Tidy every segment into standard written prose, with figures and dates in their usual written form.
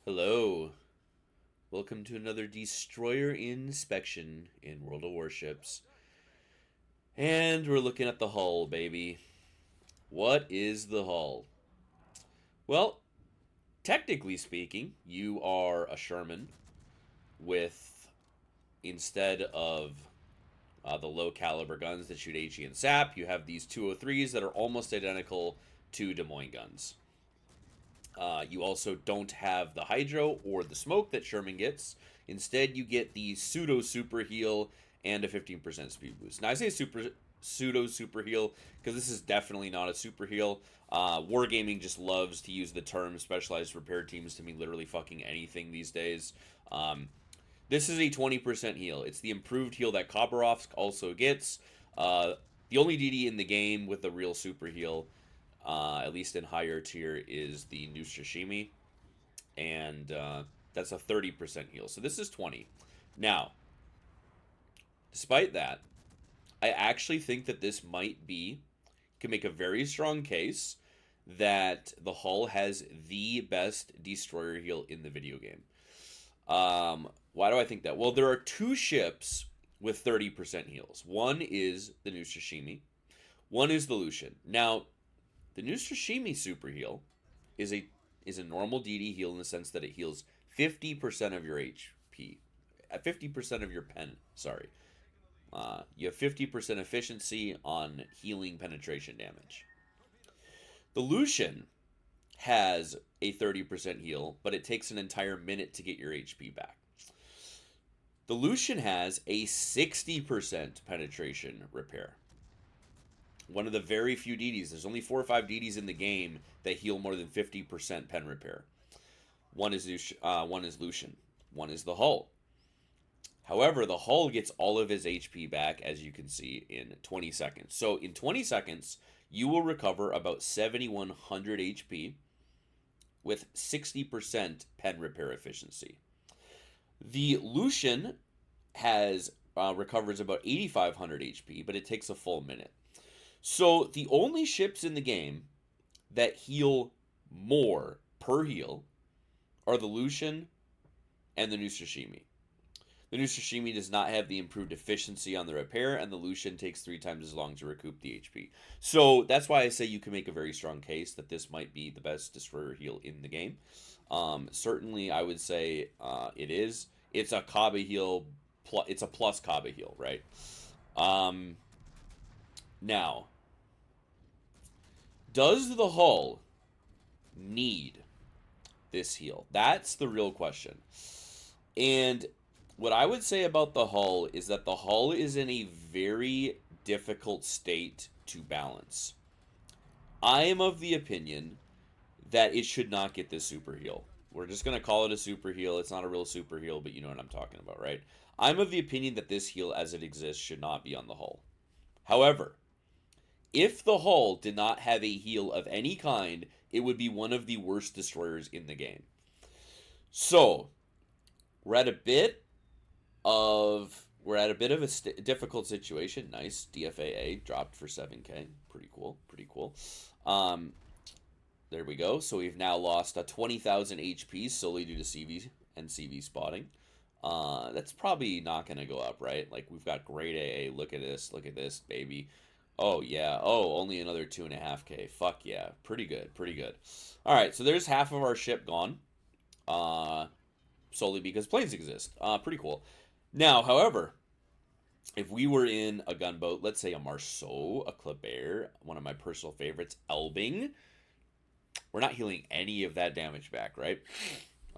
Hello. Welcome to another Destroyer inspection in World of Warships. And we're looking at the hull, baby. What is the hull? Well, technically speaking, you are a Sherman with, instead of the low caliber guns that shoot HE and SAP, you have these 203s that are almost identical to Des Moines guns. You also don't have the hydro or the smoke that Sherman gets. Instead, you get the pseudo super heal and a 15% speed boost. Now, I say pseudo super heal because this is definitely not a super heal. Wargaming just loves to use the term specialized repair teams to mean literally fucking anything these days. This is a 20% heal. It's the improved heal that Khabarovsk also gets. The only DD in the game with the real super heal, at least in higher tier, is the New Shishimi, and that's a 30% heal. So this is 20. Now, despite that, I actually think that this might be, can make a very strong case that the hull has the best destroyer heal in the video game. Why do I think that? Well, there are two ships with 30% heals. One is the New Shishimi. One is the Lucian. Now, the New Shishimi super heal is a normal DD heal in the sense that it heals 50% of your HP, 50% of your pen. Sorry, you have 50% efficiency on healing penetration damage. The Lucian has a 30% heal, but it takes an entire minute to get your HP back. The Lucian has a 60% penetration repair. One of the very few DDs. There's only 4 or 5 DDs in the game that heal more than 50% pen repair. One is Lucian. One is the Hull. However, the Hull gets all of his HP back, as you can see, in 20 seconds. So in 20 seconds, you will recover about 7,100 HP with 60% pen repair efficiency. The Lucian has recovers about 8,500 HP, but it takes a full minute. So the only ships in the game that heal more per heal are the Lucian and the New Shishimi. The New Shishimi does not have the improved efficiency on the repair, and the Lucian takes 3 times as long to recoup the HP. So that's why I say you can make a very strong case that this might be the best destroyer heal in the game. Certainly, I would say it is. It's a Kaba heal. It's a plus Kaba heal, right? Now, does the hull need this heal? That's the real question. And what I would say about the hull is that the hull is in a very difficult state to balance. I am of the opinion that it should not get this super heal. We're just going to call it a super heal. It's not a real super heal, but you know what I'm talking about, right? I'm of the opinion that this heal as it exists should not be on the hull. However, if the hull did not have a heal of any kind, it would be one of the worst destroyers in the game. So, we're at a bit of a difficult situation. Nice, DFAA dropped for 7k. Pretty cool, pretty cool. There we go. So we've now lost 20,000 HP solely due to CV and CV spotting. That's probably not going to go up, right? Like, we've got great AA. Look at this, baby. Oh, yeah. Oh, only another 2.5k. Fuck yeah. Pretty good, pretty good. All right, so there's half of our ship gone. Solely because planes exist. Pretty cool. Now, however, if we were in a gunboat, let's say a Marceau, a Kleber, one of my personal favorites, Elbing, we're not healing any of that damage back, right?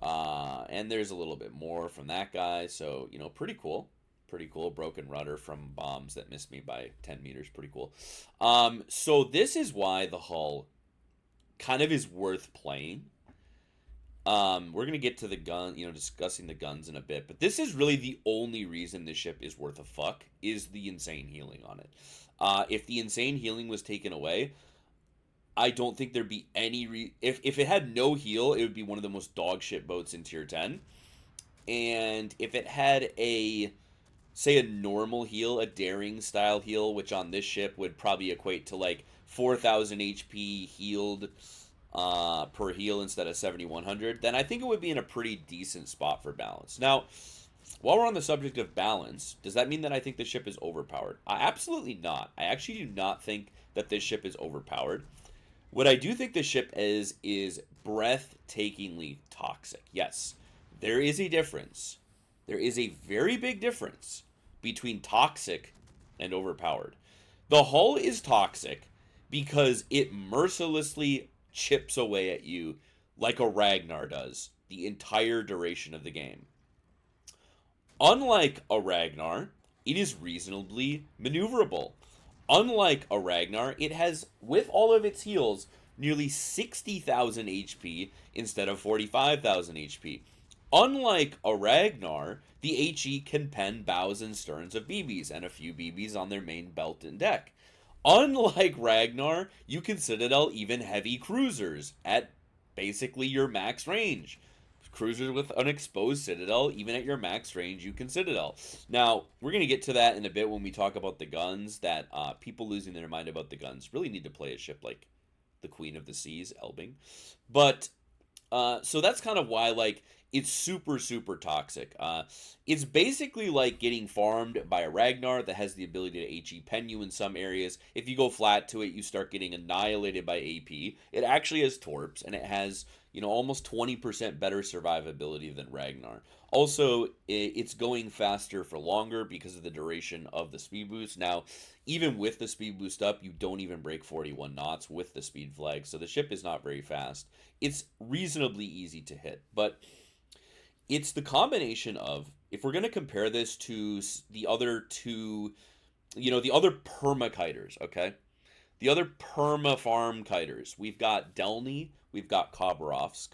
And there's a little bit more from that guy, so, you know, pretty cool. Pretty cool. Broken rudder from bombs that missed me by 10 meters. Pretty cool. So this is why the hull kind of is worth playing. We're going to get to the gun, you know, discussing the guns in a bit, but this is really the only reason this ship is worth a fuck, is the insane healing on it. If the insane healing was taken away, I don't think there'd be any if it had no heal, it would be one of the most dog shit boats in tier 10. And if it had say a normal heal, a daring style heal, which on this ship would probably equate to like 4,000 HP healed, per heal instead of 7,100, then I think it would be in a pretty decent spot for balance. Now, while we're on the subject of balance, does that mean that I think the ship is overpowered? Absolutely not. I actually do not think that this ship is overpowered. What I do think this ship is breathtakingly toxic. Yes, there is a difference. There is a very big difference between toxic and overpowered. The hull is toxic because it mercilessly chips away at you like a Ragnar does the entire duration of the game. Unlike a Ragnar, it is reasonably maneuverable. Unlike a Ragnar, it has, with all of its heals, nearly 60,000 HP instead of 45,000 HP. Unlike a Ragnar, the HE can pen bows and sterns of BBs and a few BBs on their main belt and deck. Unlike Ragnar, you can Citadel even heavy cruisers at basically your max range. Cruisers with an exposed Citadel, even at your max range, you can Citadel. Now, we're going to get to that in a bit when we talk about the guns, that people losing their mind about the guns really need to play a ship like the Queen of the Seas, Elbing. But, so that's kind of why, like, it's super, super toxic. It's basically like getting farmed by a Ragnar that has the ability to HE pen you in some areas. If you go flat to it, you start getting annihilated by AP. It actually has torps, and it has, almost 20% better survivability than Ragnar. Also, it's going faster for longer because of the duration of the speed boost. Now, even with the speed boost up, you don't even break 41 knots with the speed flag, so the ship is not very fast. It's reasonably easy to hit, but it's the combination of, if we're going to compare this to the other two, the other perma kiters, okay? The other perma farm kiters, we've got Delny, we've got Khabarovsk,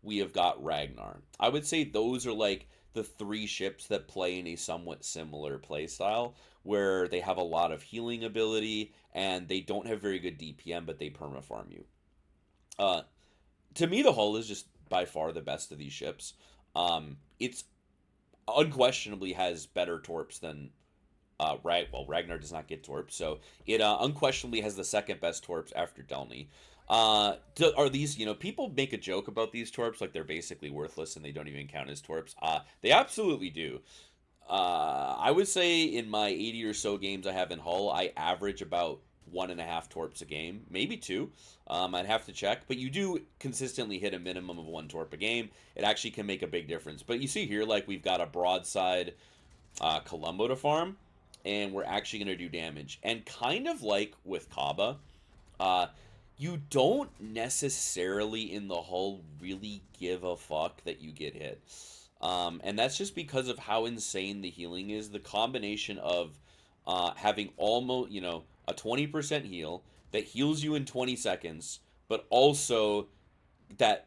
we have got Ragnar. I would say those are like the three ships that play in a somewhat similar playstyle, where they have a lot of healing ability and they don't have very good DPM, but they perma farm you. Uh, to me, the hull is just by far the best of these ships. It's unquestionably has better torps than Ragnar does not get torps, so it unquestionably has the second best torps after Delny. Are these, people make a joke about these torps like they're basically worthless and they don't even count as torps. They absolutely do. I would say in my 80 or so games I have in Hull, I average about 1.5 torps a game, maybe two. I'd have to check, but you do consistently hit a minimum of 1 torp a game. It actually can make a big difference. But you see here, like, we've got a broadside Columbo to farm, and we're actually going to do damage. And kind of like with Kaba, uh, you don't necessarily in the Hull really give a fuck that you get hit. And that's just because of how insane the healing is. The combination of having almost, a 20% heal that heals you in 20 seconds, but also that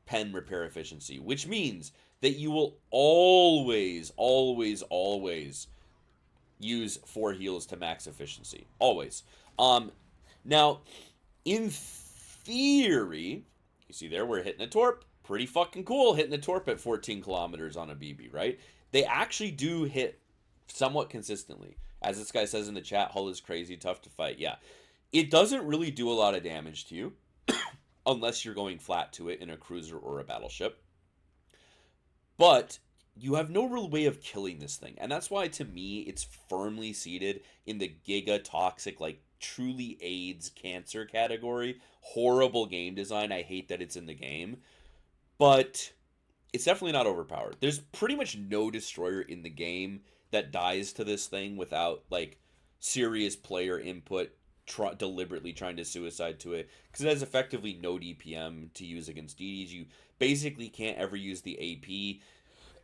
pen repair efficiency, which means that you will always, always, always use 4 heals to max efficiency. Always. Now, in theory, you see there, we're hitting a torp. Pretty fucking cool hitting a torp at 14 kilometers on a BB, right? They actually do hit somewhat consistently. As this guy says in the chat, Hull is crazy, tough to fight. Yeah. It doesn't really do a lot of damage to you unless you're going flat to it in a cruiser or a battleship. But you have no real way of killing this thing. And that's why, to me, it's firmly seated in the Giga Toxic, like, truly AIDS cancer category. Horrible game design. I hate that it's in the game. But it's definitely not overpowered. There's pretty much no destroyer in the game that dies to this thing without, like, serious player input, deliberately trying to suicide to it, because it has effectively no DPM to use against DDs. You basically can't ever use the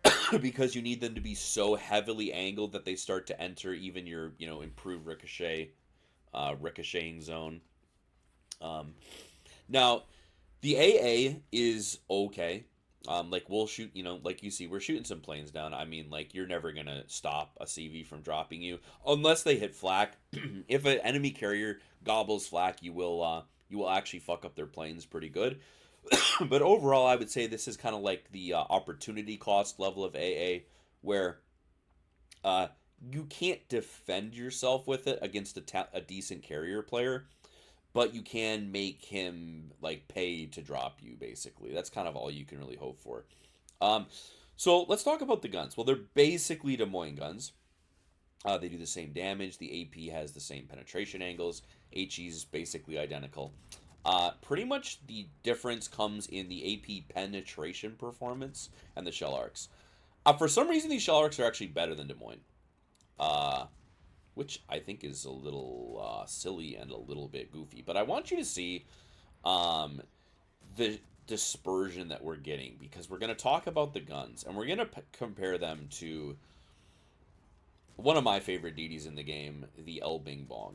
AP because you need them to be so heavily angled that they start to enter even your, improved ricocheting zone. Now, the AA is okay. Like, we'll shoot, like you see, we're shooting some planes down. I mean, like, you're never gonna stop a CV from dropping you unless they hit flak. If an enemy carrier gobbles flak, you will actually fuck up their planes pretty good. But overall, I would say this is kind of like the opportunity cost level of AA, where you can't defend yourself with it against a decent carrier player. but you can make him like pay to drop you. Basically, that's kind of all you can really hope for. Um, so let's talk about the guns. Well, they're basically Des Moines guns. They do the same damage. The AP has the same penetration angles. HE is basically identical. Pretty much the difference comes in the AP penetration performance and the shell arcs. For some reason, these shell arcs are actually better than Des Moines, uh, which I think is a little silly and a little bit goofy. But I want you to see um, the dispersion that we're getting, because we're going to talk about the guns and we're going to compare them to one of my favorite deities in the game, the Elbing Bong.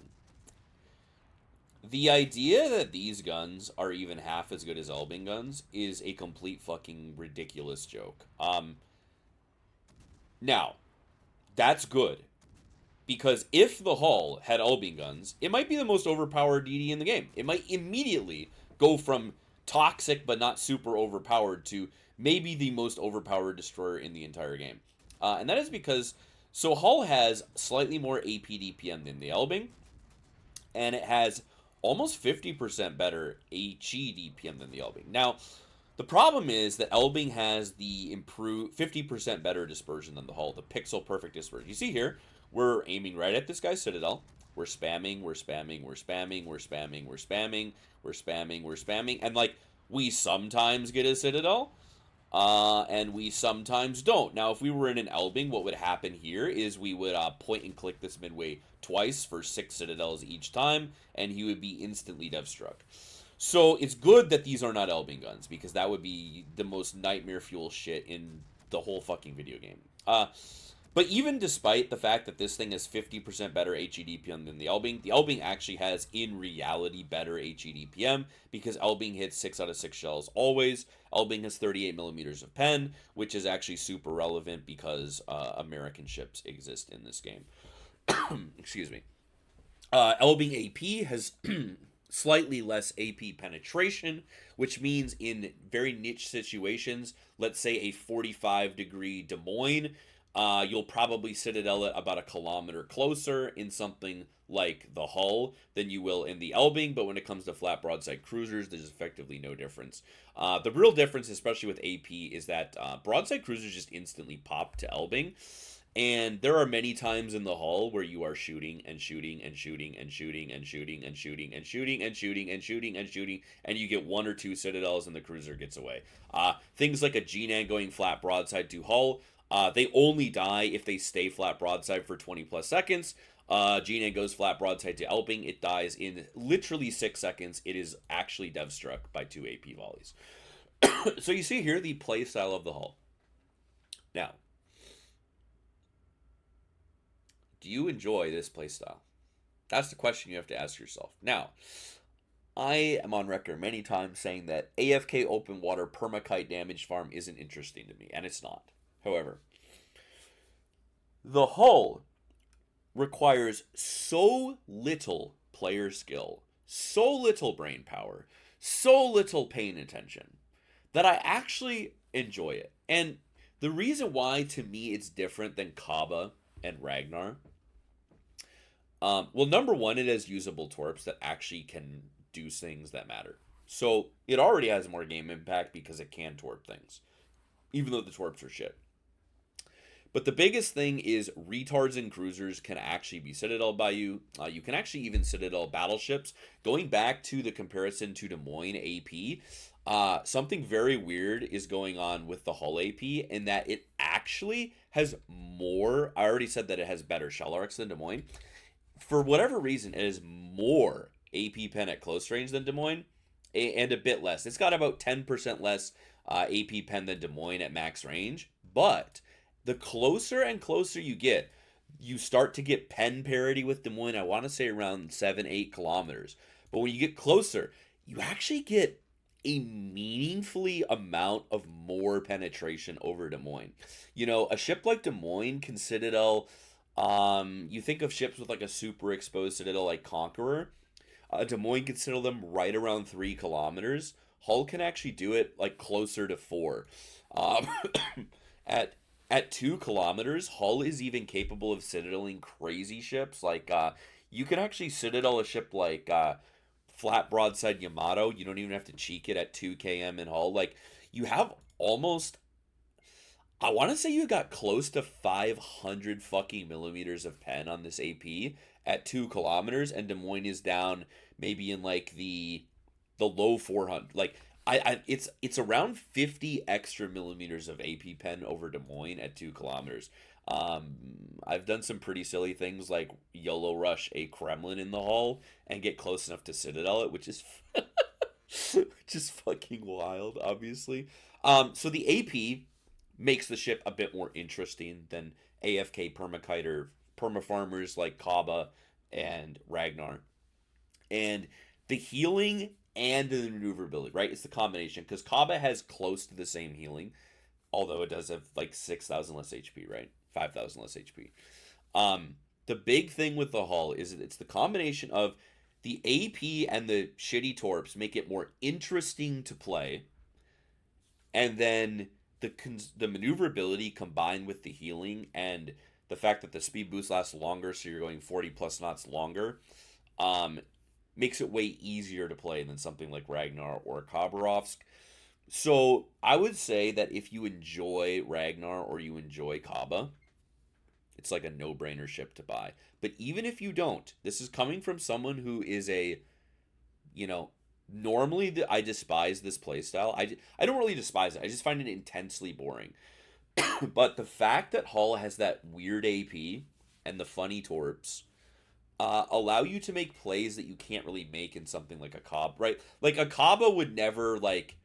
The idea that these guns are even half as good as Elbing guns is a complete fucking ridiculous joke. Now, that's good, because if the Hull had Elbing guns, it might be the most overpowered deity in the game. It might immediately go from toxic but not super overpowered to maybe the most overpowered destroyer in the entire game. And that is because, so Hull has slightly more AP DPM than the Elbing, and it has almost 50% better HE DPM than the Elbing. Now, the problem is that Elbing has the improved 50% better dispersion than the Hull, the pixel perfect dispersion. You see here, we're aiming right at this guy's Citadel. We're spamming, we're spamming, we're spamming, we're spamming, we're spamming, we're spamming, we're spamming, and like we sometimes get a Citadel, and we sometimes don't. Now, if we were in an Elbing, what would happen here is we would point and click this midway twice for 6 Citadels each time, and he would be instantly dev struck. So it's good that these are not Elbing guns, because that would be the most nightmare fuel shit in the whole fucking video game. But even despite the fact that this thing is 50% better HEDPM than the Elbing actually has, in reality, better HEDPM, because Elbing hits 6 out of 6 shells always. Elbing has 38 millimeters of pen, which is actually super relevant because American ships exist in this game. Excuse me. Elbing AP has slightly less AP penetration, which means in very niche situations, let's say a 45-degree Des Moines, you'll probably Citadel it about a kilometer closer in something like the Hull than you will in the Elbing, but when it comes to flat broadside cruisers, there's effectively no difference. The real difference, especially with AP, is that broadside cruisers just instantly pop to Elbing. And there are many times in the Hull where you are shooting and shooting and shooting and shooting and shooting and shooting and shooting and shooting and shooting and shooting, and you get 1 or 2 Citadels and the cruiser gets away. Things like a G-Nan going flat broadside to Hull, they only die if they stay flat broadside for 20 plus seconds. G-Nan goes flat broadside to Elbing, it dies in literally 6 seconds. It is actually dev struck by 2 AP volleys. So you see here the playstyle of the Hull. Now, do you enjoy this playstyle? That's the question you have to ask yourself. Now, I am on record many times saying that AFK open water permakite damage farm isn't interesting to me, and it's not. However, the Hull requires so little player skill, so little brain power, so little paying attention, that I actually enjoy it. And the reason why, to me, it's different than Kaba and Ragnar, well, number one, it has usable torps that actually can do things that matter. So it already has more game impact because it can torp things, even though the torps are shit. But the biggest thing is retards and cruisers can actually be Citadel by you. You can actually even Citadel battleships. Going back to the comparison to Des Moines AP, something very weird is going on with the Hull AP in that it actually has more. I already said that it has better shell arcs than Des Moines. For whatever reason, it is more AP pen at close range than Des Moines, and a bit less. It's got about 10% less AP pen than Des Moines at max range, but the closer and closer you get, you start to get pen parity with Des Moines. I want to say around 7-8 kilometers. But when you get closer, you actually get a meaningfully amount of more penetration over Des Moines. You know, a ship like Des Moines can Citadel. You think of ships with like a super exposed Citadel like Conqueror. Des Moines can Citadel them right around 3 kilometers. Hull can actually do it like closer to 4. Um, at 2 kilometers, Hull is even capable of citadeling crazy ships. Like, you can actually Citadel a ship like flat broadside Yamato. You don't even have to cheek it at 2 km in hull. Like, you have almost, I want to say you got close to 500 fucking millimeters of pen on this AP at 2 kilometers, and Des Moines is down maybe in like the low 400. Like, it's around 50 extra millimeters of AP pen over Des Moines at 2 kilometers. Um, I've done some pretty silly things like YOLO rush a Kremlin in the hull and get close enough to Citadel it, which is which is fucking wild, obviously. So the AP makes the ship a bit more interesting than AFK permakiter permafarmers like Kaba and Ragnar. And the healing and the maneuverability, right? It's the combination because Kaba has close to the same healing, although it does have like 6,000 less HP, right? 5,000 less HP. The big thing with the hull is that it's the combination of the AP and the shitty torps make it more interesting to play, and then the maneuverability combined with the healing and the fact that the speed boost lasts longer, so you're going 40 plus knots longer, um, makes it way easier to play than something like Ragnar or Khabarovsk. So I would say that if you enjoy Ragnar or you enjoy Kaba, it's like a no-brainer ship to buy. But even if you don't, this is coming from someone who is a, you know, normally I despise this playstyle. I don't really despise it. I just find it intensely boring. But the fact that Hull has that weird AP and the funny torps allow you to make plays that you can't really make in something like a Cobb, right? Like a Kaba would never like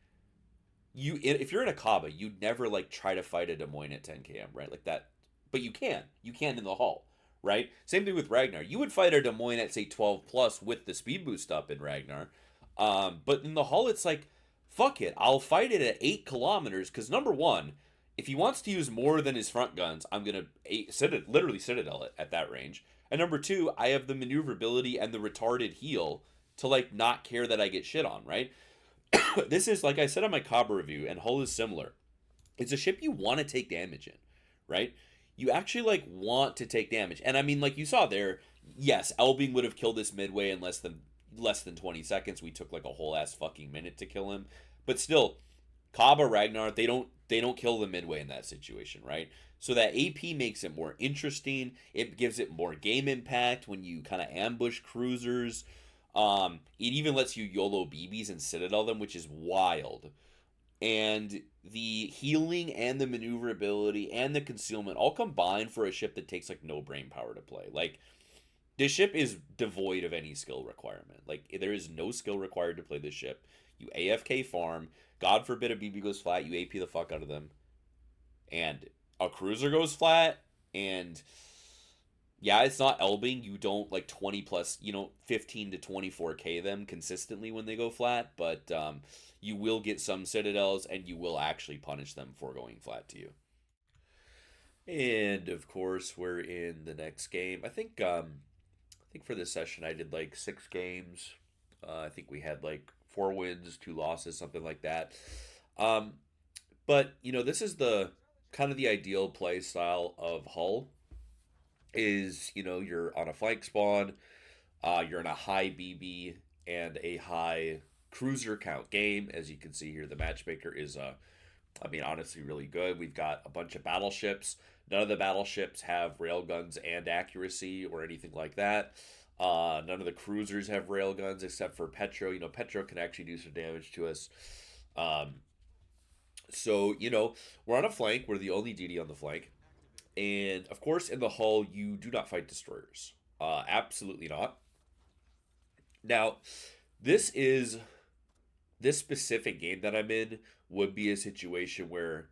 you if you're in a Kaba, you'd never like try to fight a Des Moines at 10 km, right? Like that, but you can in the hull, right? Same thing with Ragnar. You would fight a Des Moines at say 12 plus with the speed boost up in Ragnar, but in the hull, it's like fuck it, I'll fight it at 8 kilometers because number one, if he wants to use more than his front guns, I'm gonna literally Citadel it at that range. And number two, I have the maneuverability and the retarded heal to like not care that I get shit on, right? This is like I said on my Cobb review, and Hull is similar. It's a ship you want to take damage in, right? You actually like want to take damage, and I mean, like you saw there, yes, Elbing would have killed this midway in less than 20 seconds. We took like a whole ass fucking minute to kill him, but still, Cobb or Ragnar, they don't kill the midway in that situation, right? So that AP makes it more interesting. It gives it more game impact when you kind of ambush cruisers. It even lets you YOLO BBs and Citadel them, which is wild. And the healing and the maneuverability and the concealment all combine for a ship that takes like no brain power to play. Like this ship is devoid of any skill requirement. Like there is no skill required to play this ship. You AFK farm. God forbid a BB goes flat, you AP the fuck out of them. And a cruiser goes flat, and yeah, it's not Elbing. You don't like 20 plus, 15 to 24k them consistently when they go flat, but you will get some citadels and you will actually punish them for going flat to you. And of course, we're in the next game. I think for this session I did like 6 games. I think we had like 4 wins, 2 losses, something like that. Um, but this is the kind of the ideal play style of Hull is you're on a flank spawn, you're in a high BB and a high cruiser count game. As you can see here, the matchmaker is I mean, honestly, really good. We've got a bunch of battleships. None of the battleships have railguns and accuracy or anything like that. None of the cruisers have railguns except for Petro. Petro can actually do some damage to us. Um, so, we're on a flank. We're the only DD on the flank. And, of course, in the hull, you do not fight destroyers. Absolutely not. Now, this is this specific game that I'm in would be a situation where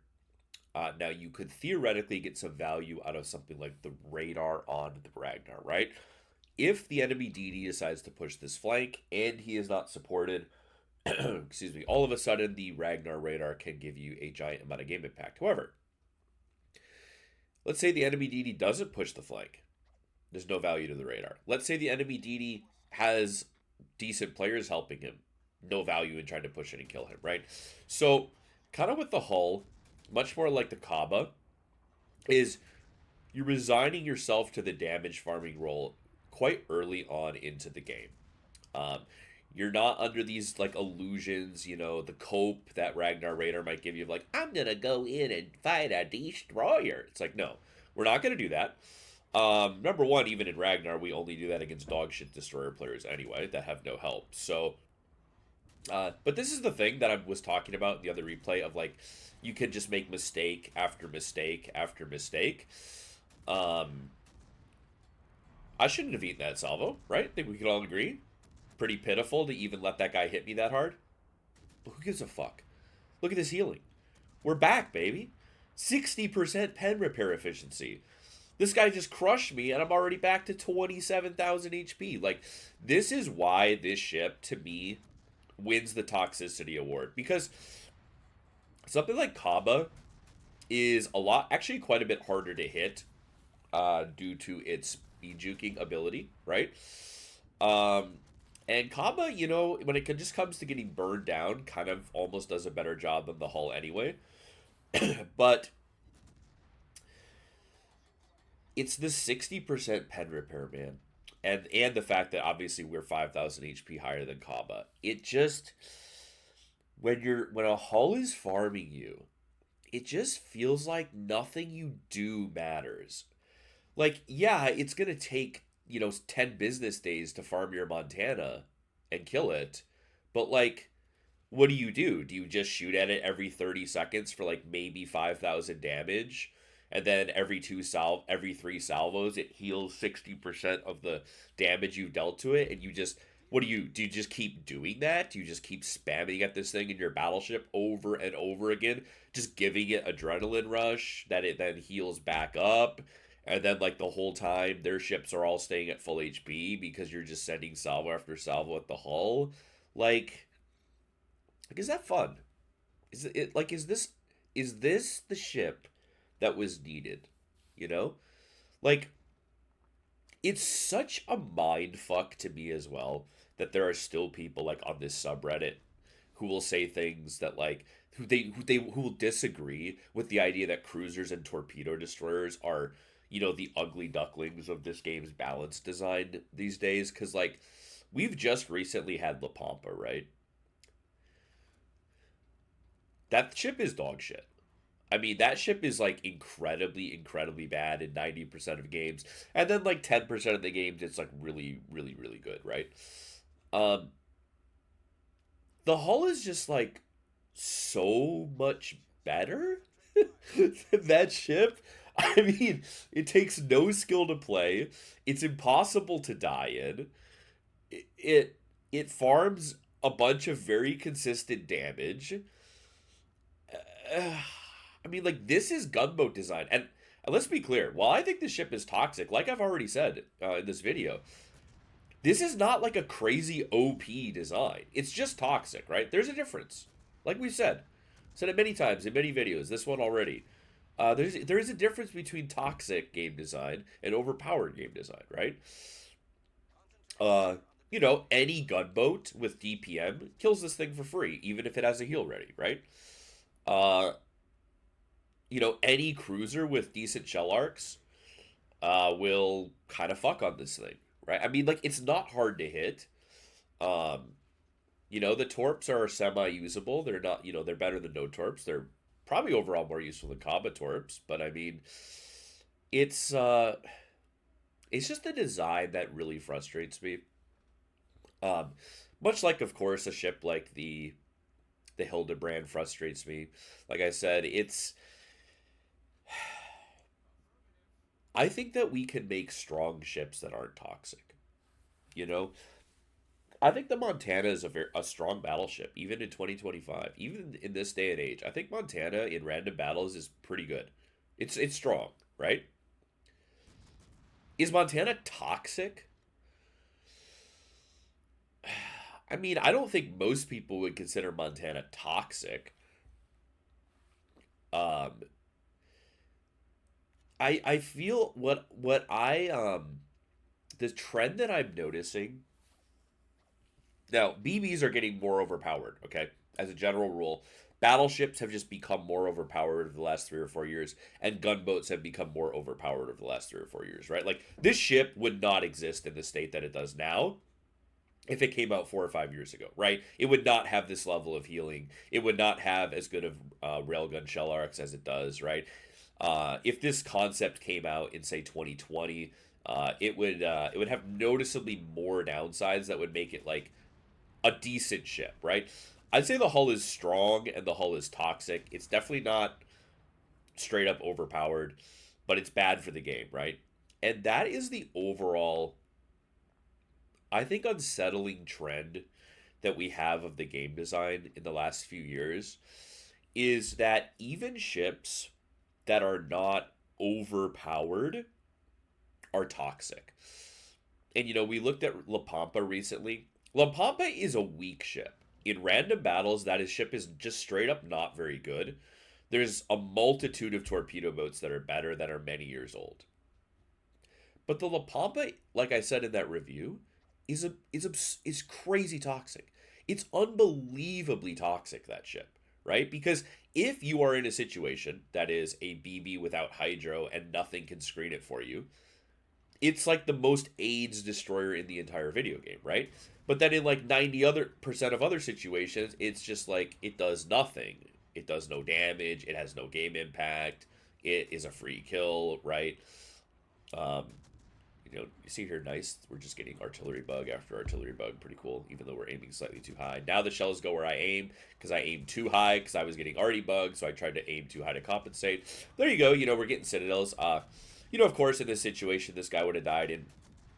now you could theoretically get some value out of something like the radar on the Ragnar, right? If the enemy DD decides to push this flank and he is not supported, excuse me, all of a sudden the Ragnar radar can give you a giant amount of game impact. However, let's say the enemy DD doesn't push the flank. There's no value to the radar. Let's say the enemy DD has decent players helping him. No value in trying to push it and kill him, right? So, kind of with the hull, much more like the Kaba, is you're resigning yourself to the damage farming role quite early on into the game. Um, You're not under these like illusions, the cope that Ragnar Raider might give you of like, I'm gonna go in and fight a destroyer. It's like, no, we're not gonna do that. Number one, even in Ragnar, we only do that against dog shit destroyer players anyway that have no help. So, but this is the thing that I was talking about in the other replay of like, you can just make mistake after mistake after mistake. Um, I shouldn't have eaten that salvo, right? I think we could all agree. Pretty pitiful to even let that guy hit me that hard. But who gives a fuck? Look at this healing. We're back, baby. 60% pen repair efficiency. This guy just crushed me, and I'm already back to 27,000 HP. Like, this is why this ship, to me, wins the Toxicity Award. Because something like Kaba is actually quite a bit harder to hit due to its speed juking ability, right? Um, and Kaba, when it just comes to getting burned down, kind of almost does a better job than the hull anyway. But it's the 60% pen repair, man. And the fact that obviously we're 5,000 HP higher than Kaba. It just when a hull is farming you, it just feels like nothing you do matters. Like, yeah, it's gonna take, 10 business days to farm your Montana and kill it. But like, what do you do? Do you just shoot at it every 30 seconds for like maybe 5,000 damage? And then every three salvos, it heals 60% of the damage you've dealt to it. And what do you just keep doing that? Do you just keep spamming at this thing in your battleship over and over again? Just giving it adrenaline rush that it then heals back up? And then, like, the whole time, their ships are all staying at full HP because you're just sending salvo after salvo at the hull? Like, is that fun? Is this the ship that was needed? You know? Like, it's such a mind fuck to me as well that there are still people like on this subreddit who will say things that like who will disagree with the idea that cruisers and torpedo destroyers are the ugly ducklings of this game's balance design these days, because like we've just recently had La Pampa, right? That ship is dog shit. I mean, that ship is like incredibly, incredibly bad in 90% of games. And then like 10% of the games, it's like really, really, really good, right? Um, the hull is just like so much better than that ship. I mean, it takes no skill to play. It's impossible to die in. It farms a bunch of very consistent damage. I mean, like, this is gunboat design. And let's be clear, while I think the ship is toxic, like I've already said in this video, this is not like a crazy OP design. It's just toxic, right? There's a difference. Like we said it many times in many videos, this one already. There is a difference between toxic game design and overpowered game design, right? Uh, any gunboat with DPM kills this thing for free, even if it has a heal ready, right? Uh, any cruiser with decent shell arcs will kind of fuck on this thing, right? I mean, like, it's not hard to hit. Um, the torps are semi-usable. They're not, they're better than no torps. They're probably overall more useful than Kaba torps, but I mean, it's uh, it's just the design that really frustrates me. Um, much like, of course, a ship like the Hildebrand frustrates me. Like I said, I think that we can make strong ships that aren't toxic. You know, I think the Montana is a strong battleship, even in 2025, even in this day and age. I think Montana in random battles is pretty good. It's strong, right? Is Montana toxic? I mean, I don't think most people would consider Montana toxic. Um, I feel what I the trend that I'm noticing now. BBs are getting more overpowered. Okay, as a general rule, battleships have just become more overpowered over the last 3 or 4 years, and gunboats have become more overpowered over the last 3 or 4 years. Right, like this ship would not exist in the state that it does now if it came out 4 or 5 years ago, right? It would not have this level of healing. It would not have as good of railgun shell arcs as it does, right? If this concept came out in say 2020, it would have noticeably more downsides that would make it like a decent ship, right? I'd say the hull is strong and the hull is toxic. It's definitely not straight up overpowered, but it's bad for the game, right? And that is the overall, I think, unsettling trend that we have of the game design in the last few years is that even ships that are not overpowered are toxic. And we looked at La Pampa recently. La Pampa is a weak ship. In random battles, ship is just straight up not very good. There's a multitude of torpedo boats that are better that are many years old. But the La Pampa, like I said in that review, is crazy toxic. It's unbelievably toxic, that ship, right? Because if you are in a situation that is a BB without hydro and nothing can screen it for you, it's like the most AIDS destroyer in the entire video game, right? But then in like 90% of other situations, it's just like it does nothing. It does no damage. It has no game impact. It is a free kill, right? Um, you see here, nice. We're just getting artillery bug after artillery bug. Pretty cool, even though we're aiming slightly too high. Now the shells go where I aim because I aimed too high because I was getting arty bug, so I tried to aim too high to compensate. There you go. We're getting citadels. Of course, in this situation, this guy would have died in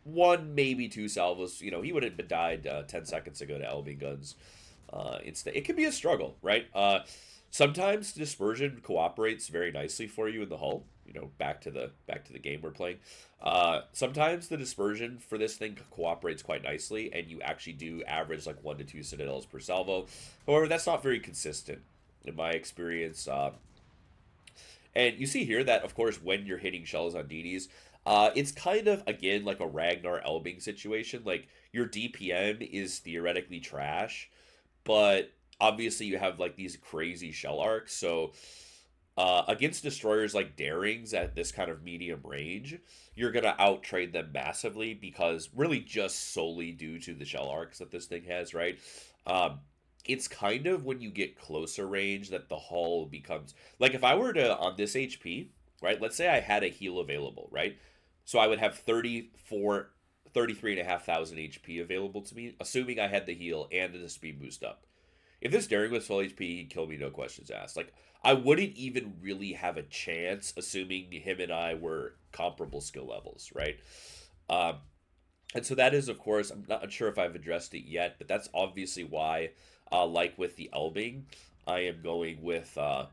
one, maybe two salvos. He would have died 10 seconds ago to Elbing guns. It can be a struggle, right? Sometimes dispersion cooperates very nicely for you in the hull. Back to the game we're playing. Sometimes the dispersion for this thing cooperates quite nicely, and you actually do average like 1 to 2 citadels per salvo. However, that's not very consistent in my experience. And you see here that, of course, when you're hitting shells on DDs, it's kind of, again, like a Ragnar Elbing situation. Like, your DPM is theoretically trash, but obviously you have, like, these crazy shell arcs. So, against destroyers like Darings at this kind of medium range, you're going to outtrade them massively because really just solely due to the shell arcs that this thing has, right? It's kind of when you get closer range that the hull becomes like if I were to on this HP, right? Let's say I had a heal available, right? So I would have 33,500 HP available to me, assuming I had the heal and the speed boost up. If this Daring was full HP, he'd kill me, no questions asked. Like, I wouldn't even really have a chance, assuming him and I were comparable skill levels, right? And so that is, of course, I'm not sure if I've addressed it yet, but that's obviously why, like with the Elbing, I am going with no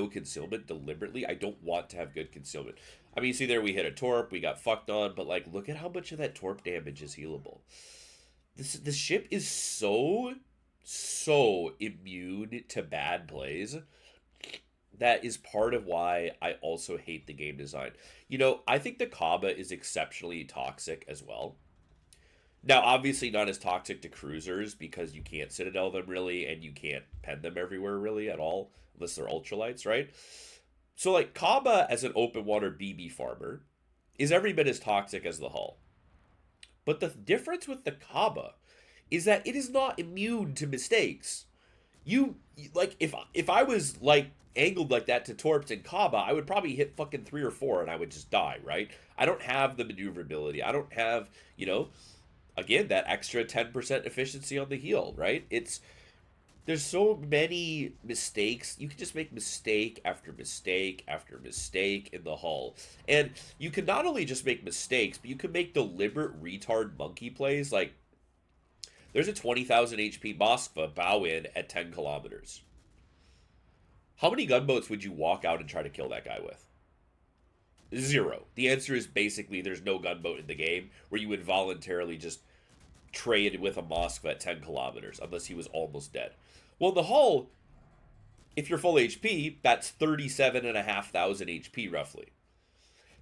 concealment deliberately. I don't want to have good concealment. I mean, you see there, we hit a torp, we got fucked on, but like, look at how much of that torp damage is healable. This ship is so immune to bad plays. That is part of why I also hate the game design. I think the Kaba is exceptionally toxic as well. Now, obviously not as toxic to cruisers because you can't citadel them really and you can't pen them everywhere really at all unless they're ultralights, right? So like Kaba as an open water BB farmer is every bit as toxic as the hull. But the difference with the Kaba is that it is not immune to mistakes. You like if I was like angled like that to torps and Kaba, I would probably hit fucking 3 or 4 and I would just die, right? I don't have the maneuverability. I don't have, again, that extra 10% efficiency on the heel, right? There's so many mistakes. You can just make mistake after mistake after mistake in the hull. And you can not only just make mistakes, but you can make deliberate retard monkey plays. Like, there's a 20,000 HP Moskva bow in at 10 kilometers. How many gunboats would you walk out and try to kill that guy with? 0. The answer is basically there's no gunboat in the game where you would voluntarily just trade with a Moskva at 10 kilometers unless he was almost dead. Well, in the hull, if you're full HP, that's 37,500 HP roughly.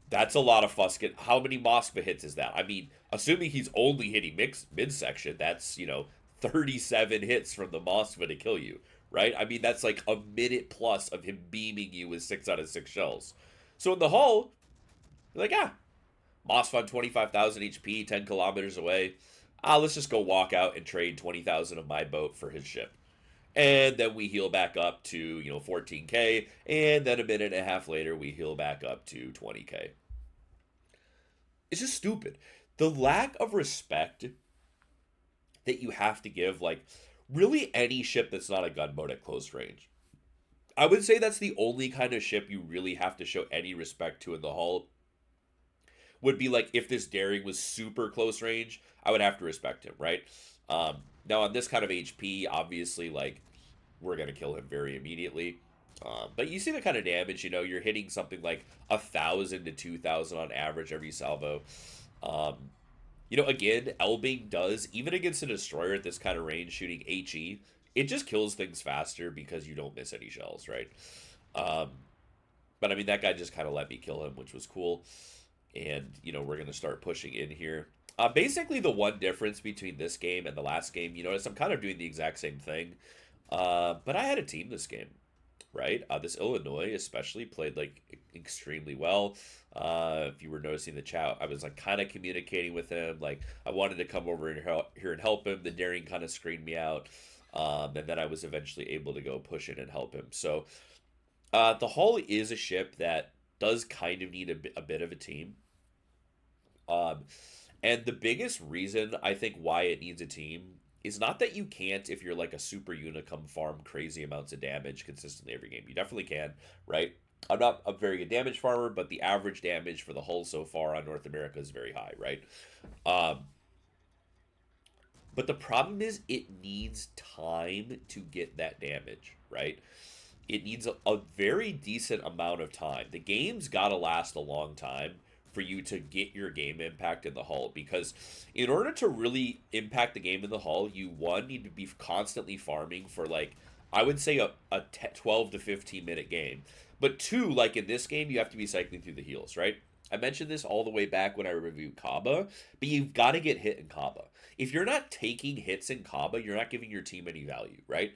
That's a lot of fusket. How many Moskva hits is that? I mean, assuming he's only hitting midsection, that's, 37 hits from the Moskva to kill you, right? I mean, that's like a minute plus of him beaming you with 6 out of 6 shells. So in the hull, you're like, Mossfun 25,000 HP, 10 kilometers away. Let's just go walk out and trade 20,000 of my boat for his ship. And then we heal back up to, 14k, and then a minute and a half later we heal back up to 20k. It's just stupid. The lack of respect that you have to give, like, really any ship that's not a gunboat at close range. I would say that's the only kind of ship you really have to show any respect to in the hull. Would be like if this daring was super close range, I would have to respect him, right? Now on this kind of HP, obviously, like, we're gonna kill him very immediately. But you see the kind of damage, you're hitting something like 1,000 to 2,000 on average every salvo. Um, again, Elbing does, even against a destroyer at this kind of range, shooting HE, it just kills things faster because you don't miss any shells, right? Um, but I mean, that guy just kind of let me kill him, which was cool. And, we're going to start pushing in here. Basically, the one difference between this game and the last game, you notice I'm kind of doing the exact same thing. But I had a team this game, right? This Illinois especially played, like, extremely well. If you were noticing the chat, I was, like, kind of communicating with him. Like, I wanted to come over here and help him. The daring kind of screened me out. And then I was eventually able to go push in and help him. So the Hull is a ship that does kind of need a bit of a team. Um, and the biggest reason I think why it needs a team is not that you can't, if you're like a super unit, come farm crazy amounts of damage consistently every game. You definitely can, right? I'm not a very good damage farmer, but the average damage for the hull so far on North America is very high, right? Um, but the problem is it needs time to get that damage, right? It needs a very decent amount of time. The game's got to last a long time for you to get your game impact in the hull, because in order to really impact the game in the hull, you one need to be constantly farming for, like, I would say a 12 to 15 minute game, but two, like in this game, you have to be cycling through the heals, right? I mentioned this all the way back when I reviewed Kaba, but you've got to get hit in Kaba. If you're not taking hits in Kaba, you're not giving your team any value, right?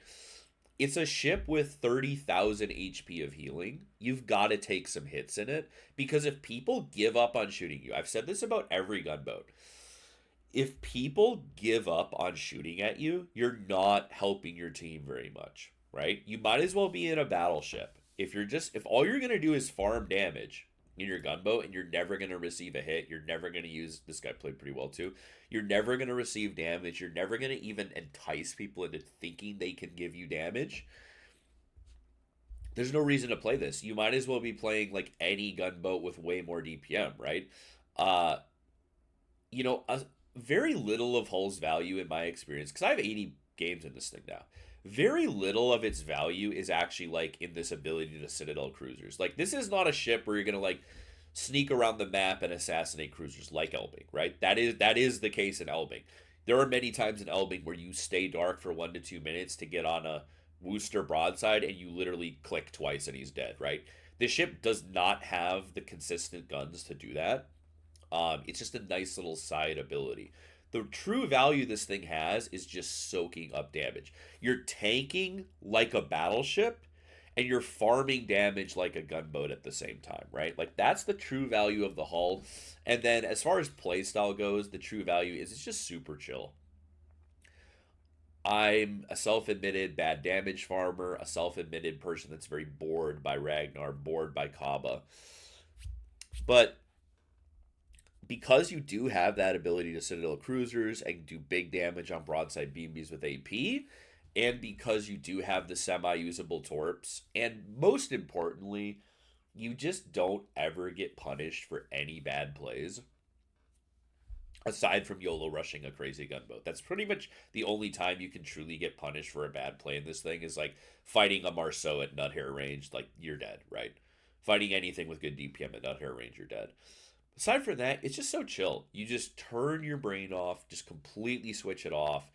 It's a ship with 30,000 HP of healing. You've got to take some hits in it, because if people give up on shooting you, I've said this about every gunboat. If people give up on shooting at you, you're not helping your team very much, right? You might as well be in a battleship. If all you're going to do is farm damage in your gunboat and you're never going to receive a hit, you're never going to use, this guy played pretty well too, you're never going to receive damage, you're never going to even entice people into thinking they can give you damage, there's no reason to play this. You might as well be playing like any gunboat with way more DPM, right? Uh, very little of Hull's value in my experience, because I have 80 games in this thing now. Very little of its value is actually like in this ability to Citadel cruisers. Like, this is not a ship where you're gonna like sneak around the map and assassinate cruisers like Elbing, right? That is the case in Elbing. There are many times in Elbing where you stay dark for 1 to 2 minutes to get on a Worcester broadside, and you literally click twice and he's dead, right? This ship does not have the consistent guns to do that. It's just a nice little side ability. The true value this thing has is just soaking up damage. You're tanking like a battleship, and you're farming damage like a gunboat at the same time, right? Like, that's the true value of the hull. And then as far as playstyle goes, the true value is it's just super chill. I'm a self-admitted bad damage farmer, a self-admitted person that's very bored by Ragnar, bored by Kaba. But because you do have that ability to Citadel cruisers and do big damage on broadside BBs with AP, and because you do have the semi-usable torps, and most importantly, you just don't ever get punished for any bad plays aside from YOLO rushing a crazy gunboat. That's pretty much the only time you can truly get punished for a bad play in this thing, is like fighting a Marceau at nut hair range. Like, you're dead, right? Fighting anything with good DPM at nut hair range, you're dead. Aside from that, it's just so chill. You just turn your brain off, just completely switch it off,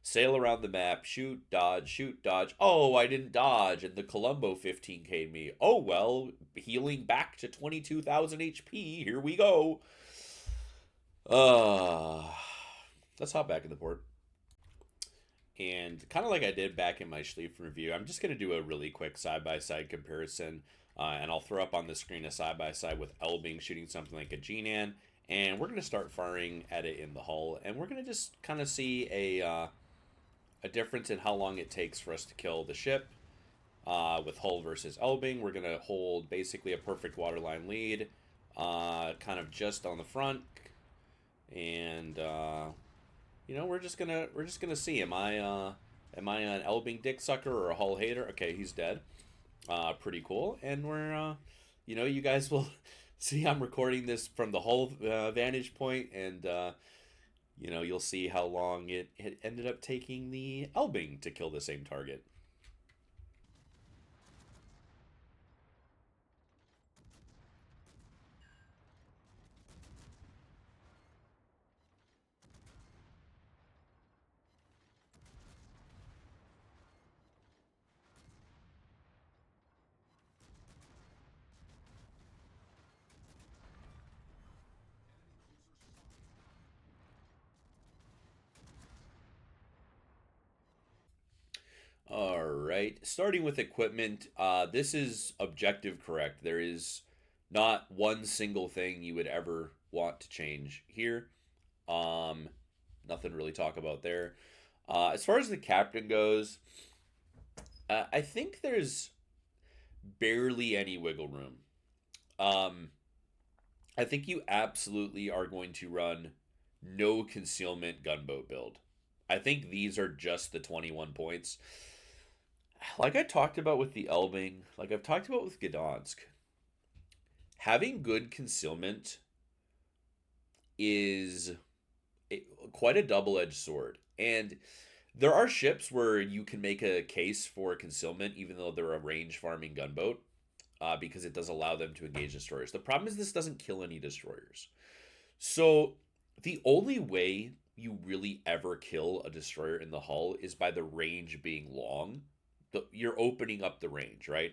sail around the map, shoot, dodge, shoot, dodge. Oh, I didn't dodge, and the Columbo 15k'd me. Oh, well, healing back to 22,000 HP. Here we go. Uh, let's hop back in the port. And kind of like I did back in my Schlieffen review, I'm just going to do a really quick side-by-side comparison. And I'll throw up on the screen a side-by-side with Elbing shooting something like a G-Nan and we're going to start firing at it in the hull, and we're going to just kind of see a difference in how long it takes for us to kill the ship. With Hull versus Elbing, we're gonna hold basically a perfect waterline lead, kind of just on the front, and we're just gonna see. Am I an Elbing dick sucker or a Hull hater? Okay, he's dead. Pretty cool, and you guys will see. I'm recording this from the Hull vantage point, and you'll see how long it ended up taking the Elbing to kill the same target. All right. Starting with equipment, this is objective correct. There is not one single thing you would ever want to change here. Um, Nothing to really talk about there. As far as the captain goes, I think there's barely any wiggle room. Um, I think you absolutely are going to run no concealment gunboat build. I think these are just the 21 points. Like I talked about with the Elbing, like I've talked about with Gdansk, having good concealment is quite a double-edged sword. And there are ships where you can make a case for concealment, even though they're a range farming gunboat, because it does allow them to engage destroyers. The problem is this doesn't kill any destroyers. So the only way you really ever kill a destroyer in the hull is by the range being long. You're opening up the range, right?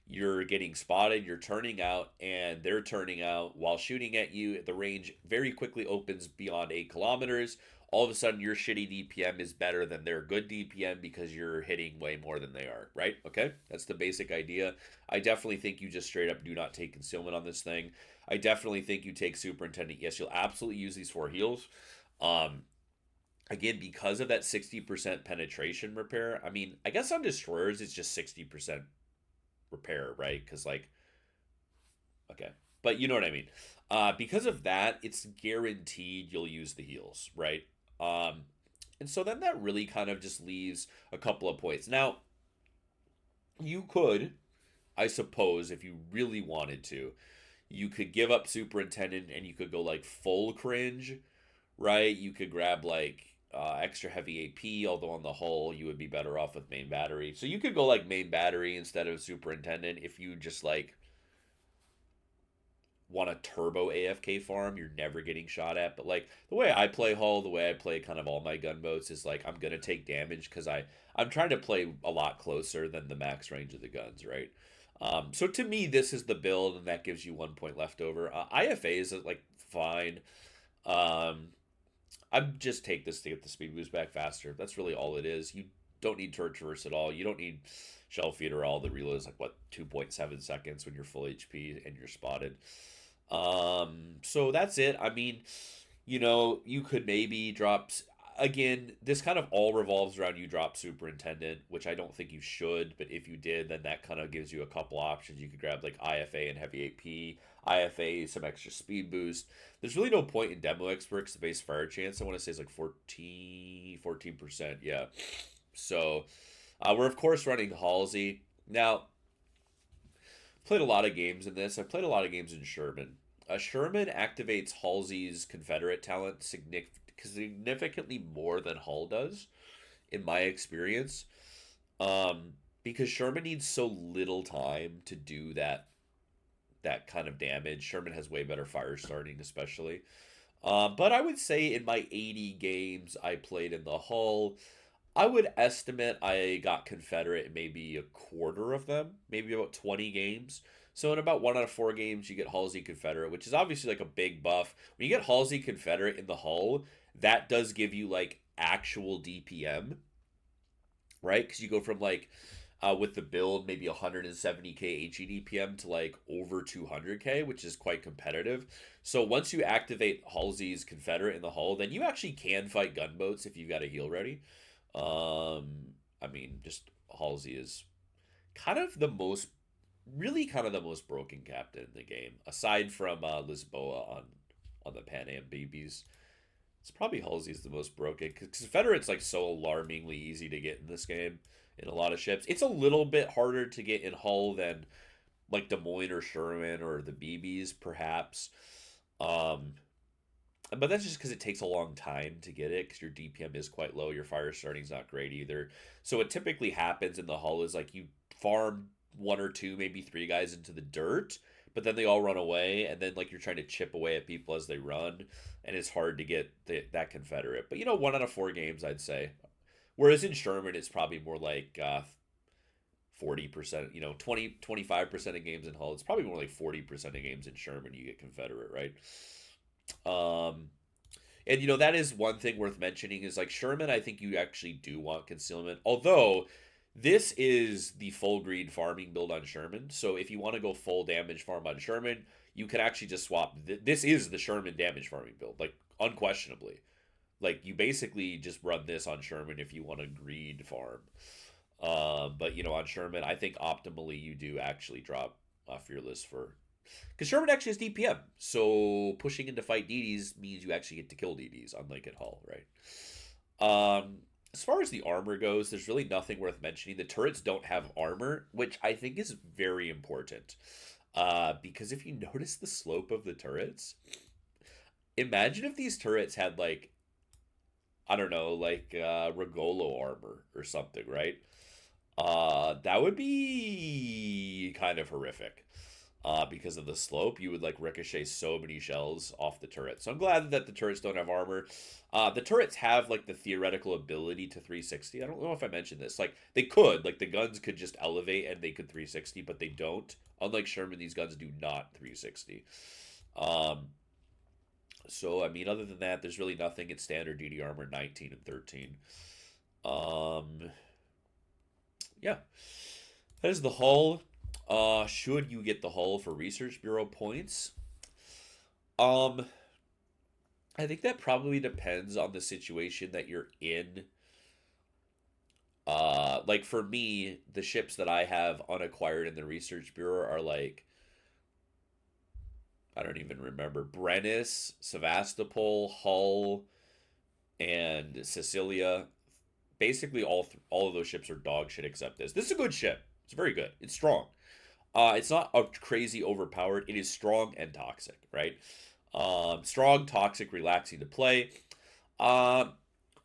You're getting spotted, you're turning out, and they're turning out while shooting at you. The range very quickly opens beyond 8 kilometers. All of a sudden, your shitty DPM is better than their good DPM because you're hitting way more than they are, right? Okay, that's the basic idea. I definitely think you just straight up do not take concealment on this thing. I definitely think you take superintendent. Yes, you'll absolutely use these 4 heals. Um, Again, because of that 60% penetration repair. I mean, I guess on destroyers it's just 60% repair, right? Because like, okay, but you know what I mean. Because of that, it's guaranteed you'll use the heals, right? Um, and so then that really kind of just leaves a couple of points. Now, you could, I suppose, if you really wanted to, you could give up superintendent and you could go like full cringe, right? You could grab like extra heavy AP, although on the whole you would be better off with main battery. So you could go like main battery instead of superintendent if you just like want a turbo AFK farm you're never getting shot at. But like the way I play Hull, the way I play kind of all my gunboats is like I'm gonna take damage because I'm trying to play a lot closer than the max range of the guns, right? So to me, this is the build, and that gives you 1 point left over. IFA is like fine. Um, I just take this to get the speed boost back faster. That's really all it is. You don't need turret traverse at all. You don't need shell feeder. All the reload is like what 2.7 seconds when you're full HP and you're spotted. So that's it. I mean, you could maybe drop. Again, this kind of all revolves around you drop superintendent, which I don't think you should, but if you did, then that kind of gives you a couple options. You could grab like IFA and heavy AP, IFA, some extra speed boost. There's really no point in demo experts. The base fire chance, I want to say, is like 14%. Yeah. So we're, of course, running Halsey. Now, played a lot of games in this. I played a lot of games in Sherman. Sherman activates Halsey's Confederate talent significantly more than Hull does, in my experience. Because Sherman needs so little time to do that kind of damage. Sherman has way better fire starting, especially. But I would say in my 80 games I played in the Hull, I would estimate I got Confederate in maybe a quarter of them, maybe about 20 games. So in about 1 out of 4 games, you get Halsey Confederate, which is obviously like a big buff. When you get Halsey Confederate in the hull, that does give you like actual DPM, right? Because you go from like with the build, maybe 170k HEDPM to like over 200k, which is quite competitive. So once you activate Halsey's Confederate in the hull, then you actually can fight gunboats if you've got a heal ready. I mean, just Halsey is kind of the most, really kind of the most broken captain in the game, aside from Lisboa on the Pan Am BBs. It's probably Halsey's the most broken because Confederate's like so alarmingly easy to get in this game in a lot of ships. It's a little bit harder to get in Hull than like Des Moines or Sherman or the BBs, perhaps. Um, but that's just because it takes a long time to get it because your DPM is quite low. Your fire starting's not great either. So what typically happens in the Hull is like you farm one or two, maybe three guys into the dirt, but then they all run away, and then like you're trying to chip away at people as they run, and it's hard to get that Confederate. But 1 out of 4 games, I'd say. Whereas in Sherman, it's probably more like 40%, 25% of games in Hull. It's probably more like 40% of games in Sherman you get Confederate, right? Um, and that is one thing worth mentioning is like Sherman, I think you actually do want concealment. Although this is the full greed farming build on Sherman. So if you want to go full damage farm on Sherman, you can actually just swap. This is the Sherman damage farming build, like unquestionably. Like you basically just run this on Sherman if you want to greed farm. But on Sherman, I think optimally you do actually drop Fearless for because Sherman actually has DPM, so pushing into fight DDs means you actually get to kill DDs, unlike at Hull, right? As far as the armor goes, there's really nothing worth mentioning. The turrets don't have armor, which I think is very important. Because if you notice the slope of the turrets, imagine if these turrets had like, I don't know, like Regolo armor or something, right? That would be kind of horrific. Because of the slope, you would like ricochet so many shells off the turret. So I'm glad that the turrets don't have armor. The turrets have like the theoretical ability to 360. I don't know if I mentioned this. Like they could, like the guns could just elevate and they could 360, but they don't. Unlike Sherman, these guns do not 360. So I mean, other than that, there's really nothing. It's standard DD armor 19 and 13. Yeah, that is the hull. Should you get the hull for Research Bureau points? Um, I think that probably depends on the situation that you're in. Like for me, the ships that I have unacquired in the Research Bureau are like, I don't even remember, Brennus, Sevastopol, Hull, and Sicilia. Basically, all of those ships are dog shit except this. This is a good ship. It's very good. It's strong. It's not a crazy overpowered. It is strong and toxic, right? Strong, toxic, relaxing to play. Um,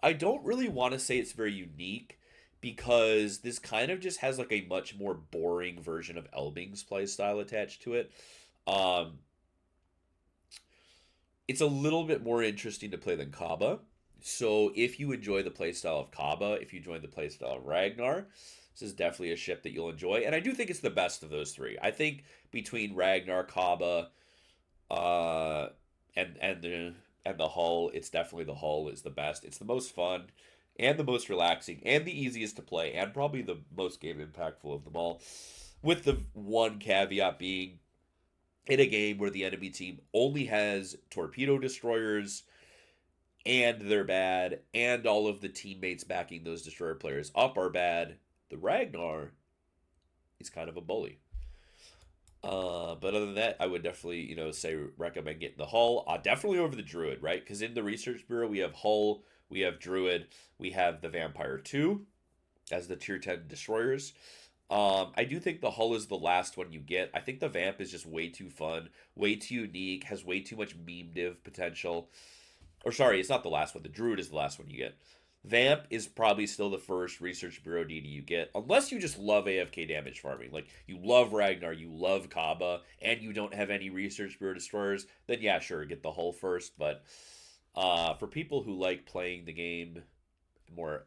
I don't really want to say it's very unique because this kind of just has like a much more boring version of Elbing's playstyle attached to it. Um, it's a little bit more interesting to play than Kaba. So if you enjoy the playstyle of Kaba, if you join the playstyle of Ragnar, this is definitely a ship that you'll enjoy. And I do think it's the best of those three. I think between Ragnar, Kaba, uh, and the Hull, it's definitely the Hull is the best. It's the most fun and the most relaxing and the easiest to play and probably the most game impactful of them all. With the one caveat being in a game where the enemy team only has torpedo destroyers and they're bad, and all of the teammates backing those destroyer players up are bad, the Ragnar is kind of a bully. But other than that, I would definitely, say recommend getting the Hull. Definitely over the Druid, right? Because in the Research Bureau, we have Hull, we have Druid, we have the Vampire 2 as the tier 10 destroyers. I do think the Hull is the last one you get. I think the Vamp is just way too fun, way too unique, has way too much meme div potential. Or sorry, it's not the last one. The Druid is the last one you get. Vamp is probably still the first Research Bureau DD you get, unless you just love AFK damage farming. Like, you love Ragnar, you love Kaba, and you don't have any Research Bureau destroyers, then yeah, sure, get the Hull first. But for people who like playing the game more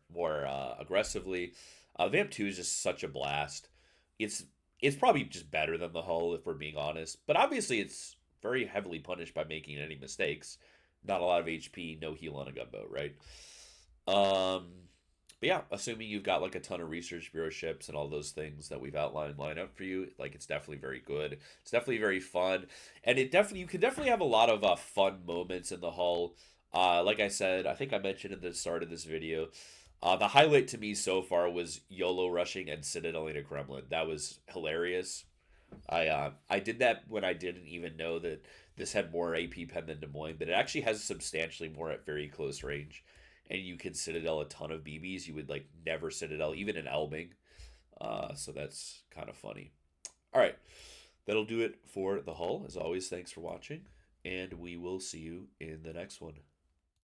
aggressively, Vamp 2 is just such a blast. It's probably just better than the Hull, if we're being honest. But obviously, it's very heavily punished by making any mistakes. Not a lot of HP, no heal on a gunboat, right? Um, But yeah, assuming you've got like a ton of research bureau ships and all those things that we've outlined line up for you, like it's definitely very good. It's definitely very fun, and it definitely you can definitely have a lot of fun moments in the hull. Like I said, I think I mentioned at the start of this video, the highlight to me so far was YOLO rushing and Citadeling a Gremlin. That was hilarious. I did that when I didn't even know that this had more AP pen than Des Moines, but it actually has substantially more at very close range. And you can Citadel a ton of BBs. You would like never Citadel, even in Elbing. So that's kind of funny. All right, that'll do it for the hull. As always, thanks for watching, and we will see you in the next one.